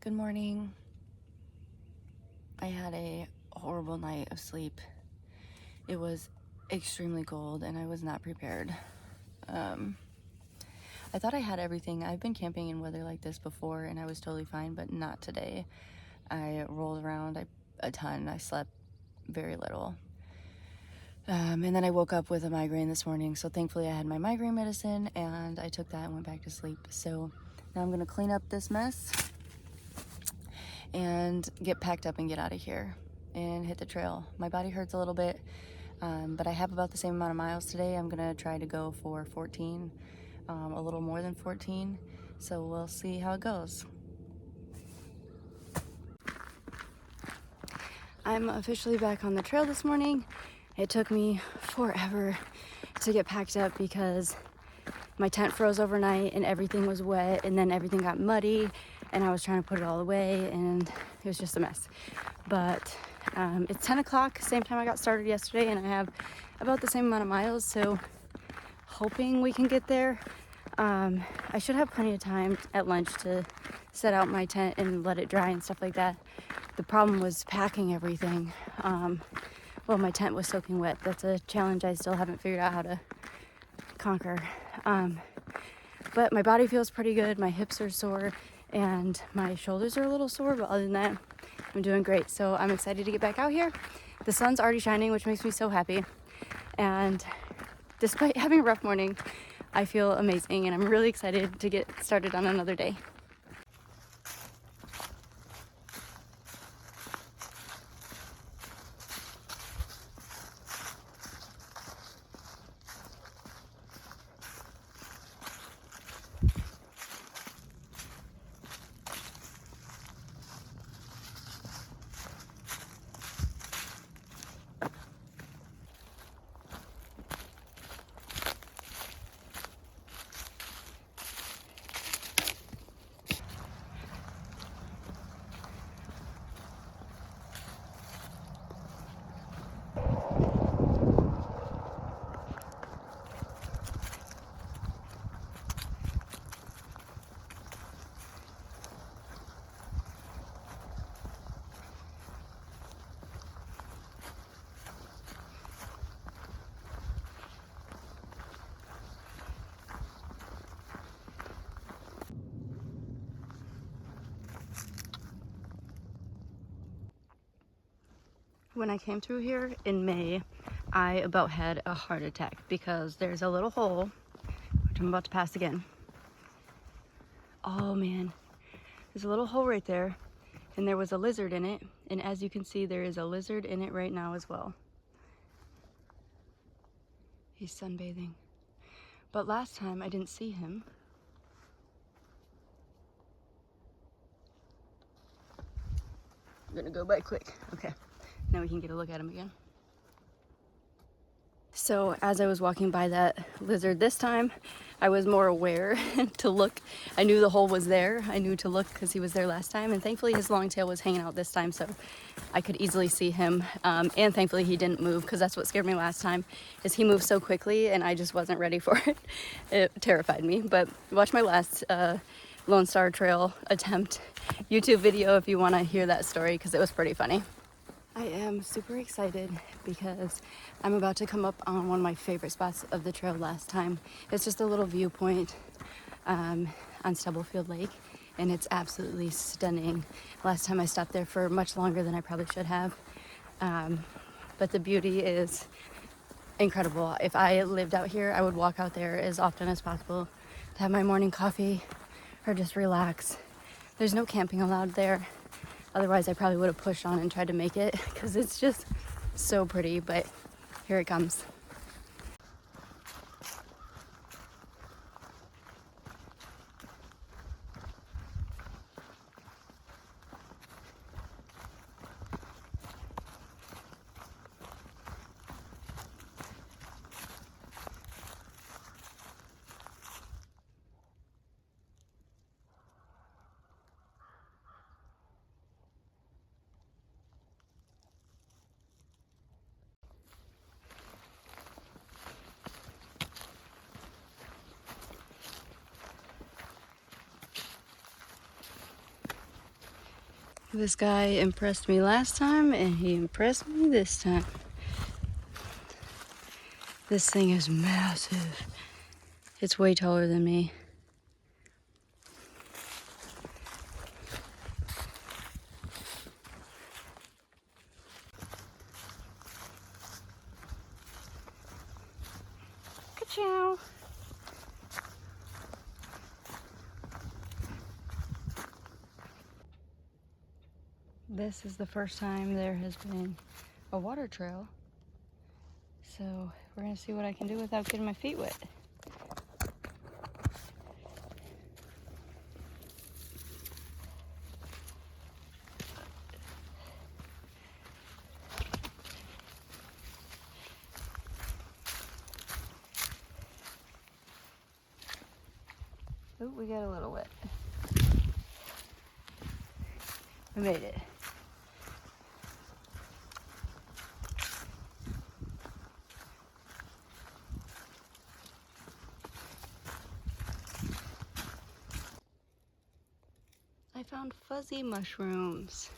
Good morning. I had a horrible night of sleep. It was extremely cold and I was not prepared. I thought I had everything. I've been camping in weather like this before and I was totally fine, but not today. I rolled around a ton. I slept very little. And then I woke up with a migraine this morning, so thankfully I had my migraine medicine and I took that and went back to sleep. So now I'm gonna clean up this mess and get packed up and get out of here and hit the trail. My body hurts a little bit, but I have about the same amount of miles today. I'm gonna try to go for 14, a little more than 14, so we'll see how it goes. I'm officially back on the trail this morning. It took me forever to get packed up because my tent froze overnight and everything was wet, and then everything got muddy and I was trying to put it all away and it was just a mess. But it's 10 o'clock, same time I got started yesterday, and I have about the same amount of miles, so hoping we can get there. I should have plenty of time at lunch to set out my tent and let it dry and stuff like that. The problem was packing everything. Well, my tent was soaking wet. That's a challenge I still haven't figured out how to conquer. But my body feels pretty good. My hips are sore and my shoulders are a little sore, but other than that, I'm doing great. So I'm excited to get back out here. The sun's already shining, which makes me so happy. And despite having a rough morning, I feel amazing and I'm really excited to get started on another day. When I came through here in May, I about had a heart attack because there's a little hole, which I'm about to pass again. Oh man, there's a little hole right there, and there was a lizard in it, and as you can see, there is a lizard in it right now as well. He's sunbathing. But last time I didn't see him. I'm gonna go by quick. Okay, now we can get a look at him again. So as I was walking by that lizard this time, I was more aware to look. I knew the hole was there. I knew to look because he was there last time, and thankfully his long tail was hanging out this time, so I could easily see him. And thankfully he didn't move, because that's what scared me last time, is he moved so quickly and I just wasn't ready for it. It terrified me. But watch my last Lone Star Trail attempt YouTube video if you want to hear that story, because it was pretty funny. I am super excited because I'm about to come up on one of my favorite spots of the trail last time. It's just a little viewpoint on Stubblefield Lake, and it's absolutely stunning. Last time I stopped there for much longer than I probably should have, but the beauty is incredible. If I lived out here, I would walk out there as often as possible to have my morning coffee or just relax. There's no camping allowed there. Otherwise, I probably would have pushed on and tried to make it because it's just so pretty, but here it comes. This guy impressed me last time and he impressed me this time. This thing is massive. It's way taller than me. Ka-chow. This is the first time there has been a water trail. So we're gonna see what I can do without getting my feet wet. Oh, we got a little wet. We made it. I found fuzzy mushrooms.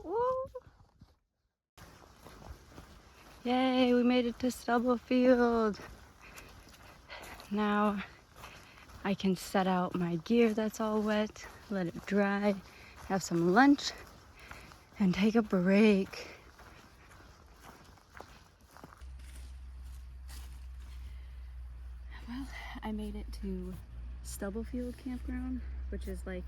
Woo! Yay, we made it to Stubblefield. Now I can set out my gear that's all wet, let it dry, have some lunch, and take a break. Well, I made it to Stubblefield campground, which is like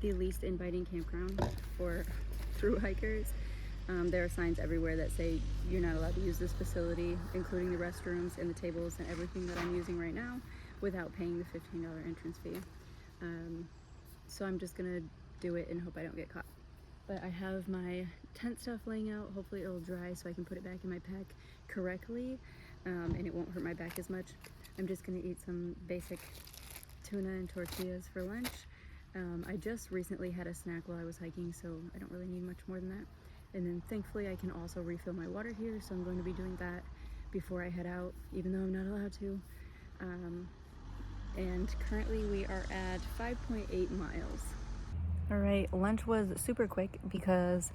the least inviting campground for through hikers. There are signs everywhere that say you're not allowed to use this facility, including the restrooms and the tables and everything that I'm using right now, without paying the $15 entrance fee. So I'm just gonna do it and hope I don't get caught. But I have my tent stuff laying out. Hopefully it'll dry so I can put it back in my pack correctly, and it won't hurt my back as much. I'm just gonna eat some basic tuna and tortillas for lunch. I just recently had a snack while I was hiking, so I don't really need much more than that. And then thankfully I can also refill my water here, so I'm going to be doing that before I head out, even though I'm not allowed to. And currently we are at 5.8 miles. All right, lunch was super quick because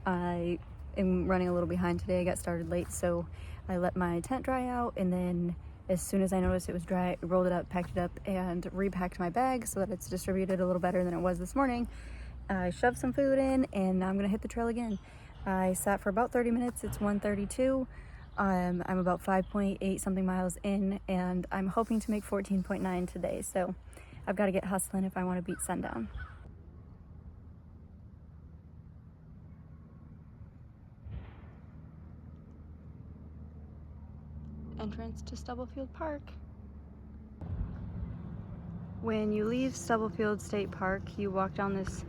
I am running a little behind today. I got started late, so I let my tent dry out, and then as soon as I noticed it was dry, I rolled it up, packed it up, and repacked my bag so that it's distributed a little better than it was this morning. I shoved some food in, and now I'm gonna hit the trail again. I sat for about 30 minutes. It's 1:32. I'm about 5.8 something miles in, and I'm hoping to make 14.9 today. So I've got to get hustling if I want to beat sundown. Entrance to Stubblefield Park. When you leave Stubblefield State Park, you walk down this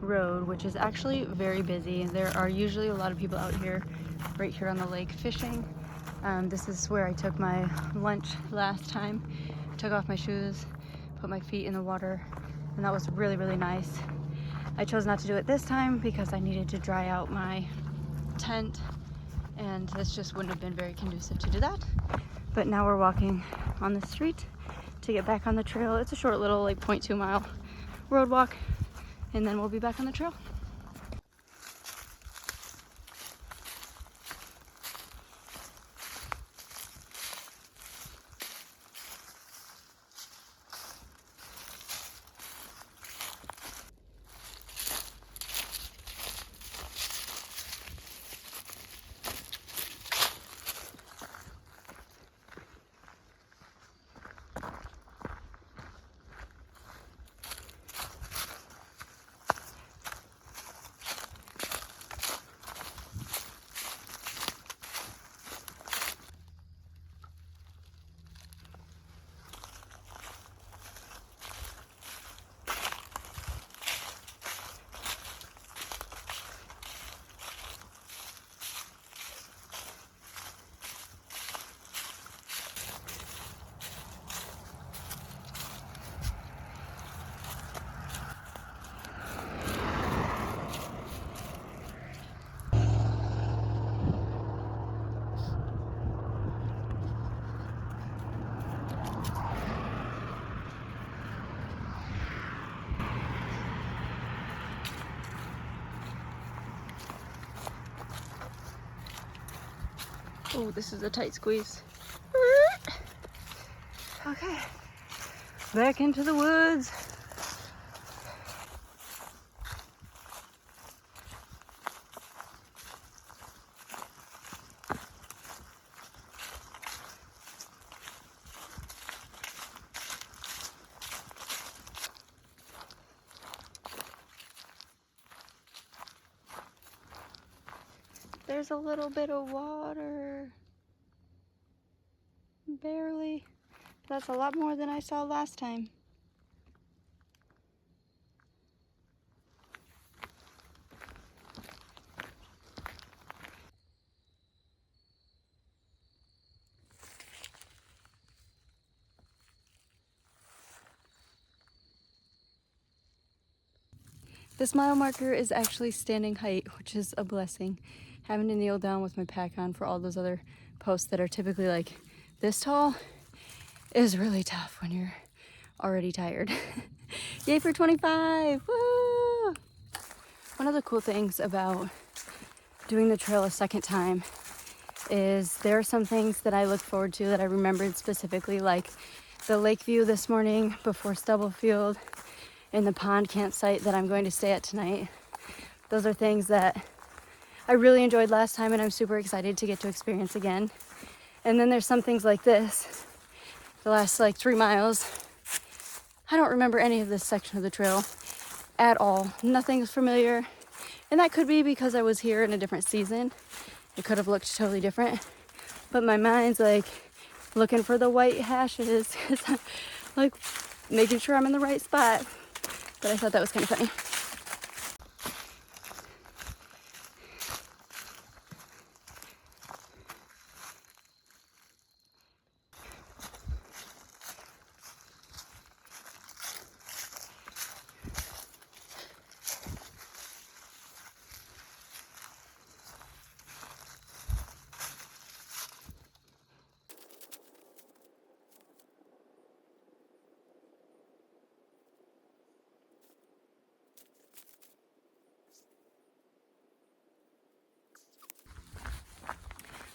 road, which is actually very busy. There are usually a lot of people out here, right here on the lake, fishing. This is where I took my lunch last time. Took off my shoes, put my feet in the water, and that was really, really nice. I chose not to do it this time because I needed to dry out my tent, and this just wouldn't have been very conducive to do that. But now we're walking on the street to get back on the trail. It's a short little, like 0.2 mile road walk, and then we'll be back on the trail. Oh, this is a tight squeeze. Okay, back into the woods. There's a little bit of water. Barely. That's a lot more than I saw last time. This mile marker is actually standing height, which is a blessing. Having to kneel down with my pack on for all those other posts that are typically like this tall is really tough when you're already tired. Yay for 25! Woo! One of the cool things about doing the trail a second time is there are some things that I look forward to that I remembered specifically, like the lake view this morning before Stubblefield and the pond campsite that I'm going to stay at tonight. Those are things that I really enjoyed last time and I'm super excited to get to experience again. And then there's some things like this, the last like 3 miles. I don't remember any of this section of the trail at all. Nothing's familiar. And that could be because I was here in a different season. It could have looked totally different. But my mind's like looking for the white hashes. Like making sure I'm in the right spot. But I thought that was kind of funny.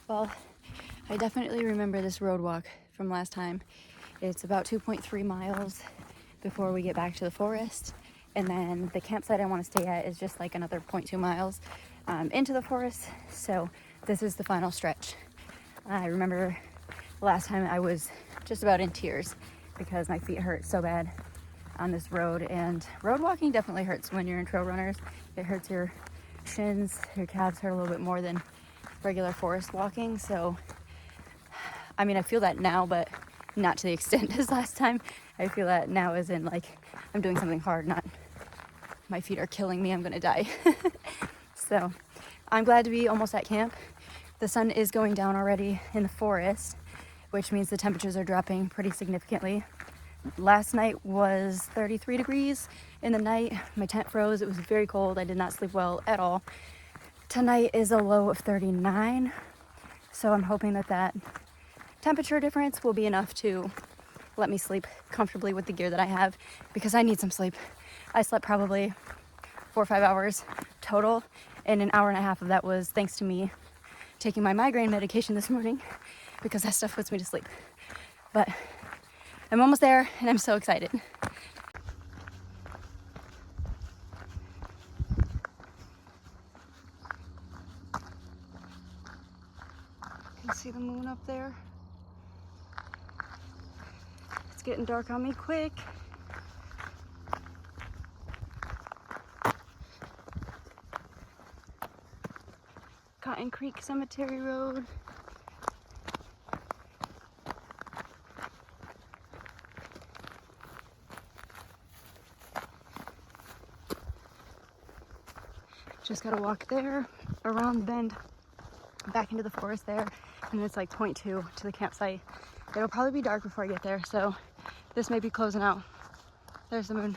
Well, I definitely remember this road walk from last time. It's about 2.3 miles before we get back to the forest. And then the campsite I want to stay at is just like another 0.2 miles into the forest. So this is the final stretch. I remember last time I was just about in tears because my feet hurt so bad on this road. And road walking definitely hurts when you're in trail runners. It hurts your shins, your calves hurt a little bit more than regular forest walking. So I mean, I feel that now, but not to the extent as last time. I feel that now as in like I'm doing something hard, not my feet are killing me, I'm gonna die. So I'm glad to be almost at camp. The sun is going down already in the forest, which means the temperatures are dropping pretty significantly. Last night was 33 degrees in the night. My tent froze, it was very cold. I did not sleep well at all. Tonight is a low of 39, so I'm hoping that that temperature difference will be enough to let me sleep comfortably with the gear that I have, because I need some sleep. I slept probably 4 or 5 hours total, and an hour and a half of that was thanks to me taking my migraine medication this morning, because that stuff puts me to sleep. But I'm almost there, and I'm so excited. Can you see the moon up there? It's getting dark on me quick. Cotton Creek Cemetery Road. Just gotta walk there, around the bend, back into the forest there, and it's like 0.2 to the campsite. It'll probably be dark before I get there, so this may be closing out. There's the moon.